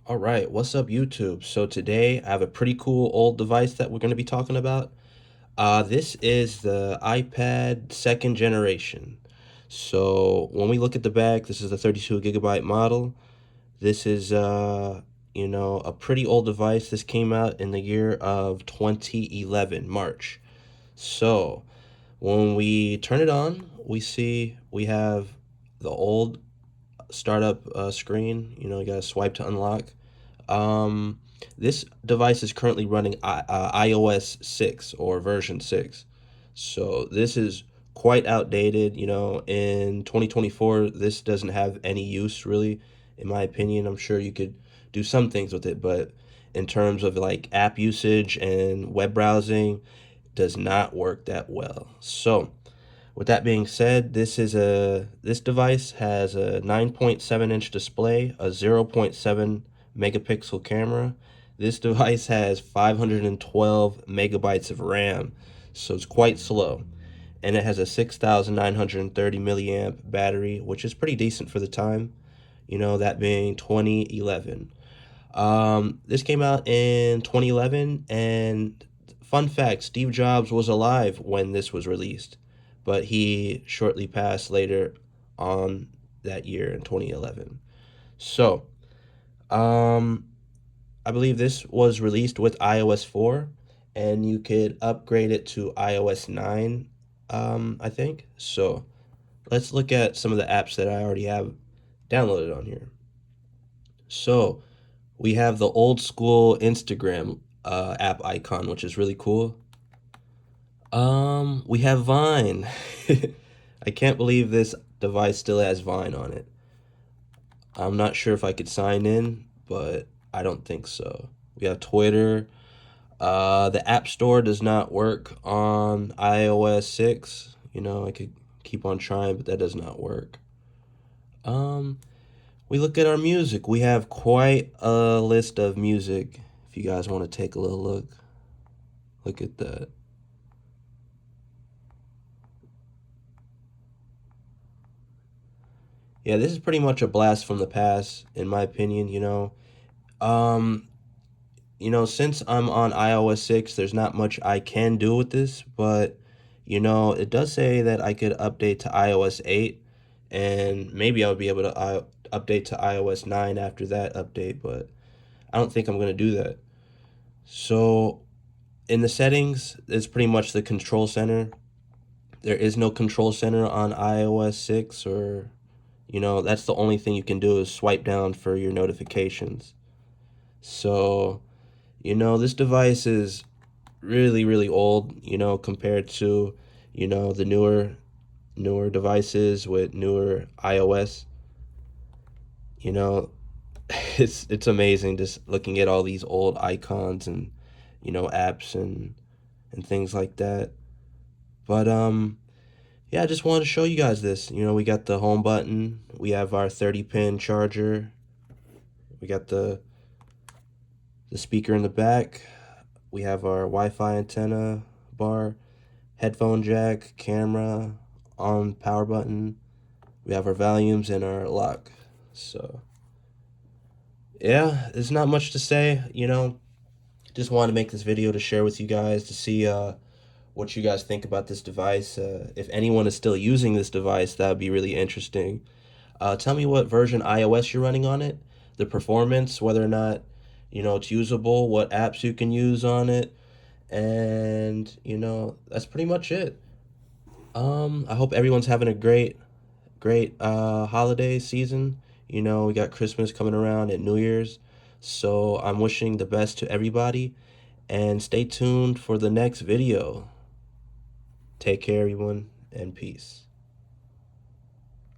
All right, what's up, YouTube? So today I have a pretty cool old device that we're going to be talking about. This is the iPad second generation. So when we look at the back, this is the 32 gigabyte model. This is, a pretty old device. This came out in the year of 2011, March. So when we turn it on, we see we have the old startup screen. You got to swipe to unlock. Um, this device is currently running iOS 6 or version 6. So this is quite outdated. In 2024, this doesn't have any use really, in my opinion. I'm sure you could do some things with it, but in terms of like app usage and web browsing, does not work that well. So, with that being said, this device has a 9.7-inch display, a zero point 0.7 megapixel camera. This device has 512 megabytes of RAM, so it's quite slow. And it has a 6,930 milliamp battery, which is pretty decent for the time, that being 2011. This came out in 2011, and fun fact, Steve Jobs was alive when this was released, but he shortly passed later on that year in 2011. So, um, I believe this was released with iOS 4, and you could upgrade it to iOS 9, I think. So, let's look at some of the apps that I already have downloaded on here. So, we have the old school Instagram app icon, which is really cool. We have Vine. I can't believe this device still has Vine on it. I'm not sure if I could sign in, but I don't think so. We have Twitter. The App Store does not work on iOS 6. I could keep on trying, but that does not work. Um, we look at our music. We have quite a list of music. If you guys want to take a little look at that. Yeah, this is pretty much a blast from the past, in my opinion. Um, since I'm on iOS 6, there's not much I can do with this, but it does say that I could update to iOS 8, and maybe I'll be able to update to iOS 9 after that update, but I don't think I'm going to do that. So, in the settings, it's pretty much the control center. There is no control center on iOS 6, or that's the only thing you can do is swipe down for your notifications. So, this device is really, really old, compared to, the newer devices with newer iOS. You know, it's amazing just looking at all these old icons and, apps and things like that. But yeah, I just wanted to show you guys this. We got the home button, we have our 30-pin charger, we got the speaker in the back, we have our Wi-Fi antenna bar, headphone jack, camera, on power button. We have our volumes and our lock. So yeah, there's not much to say. Just wanted to make this video to share with you guys to see what you guys think about this device. If anyone is still using this device, that would be really interesting. Tell me what version iOS you're running on it, the performance, whether or not it's usable, what apps you can use on it, and that's pretty much it. I hope everyone's having a great holiday season. We got Christmas coming around and New Year's. So I'm wishing the best to everybody and stay tuned for the next video. Take care, everyone, and peace.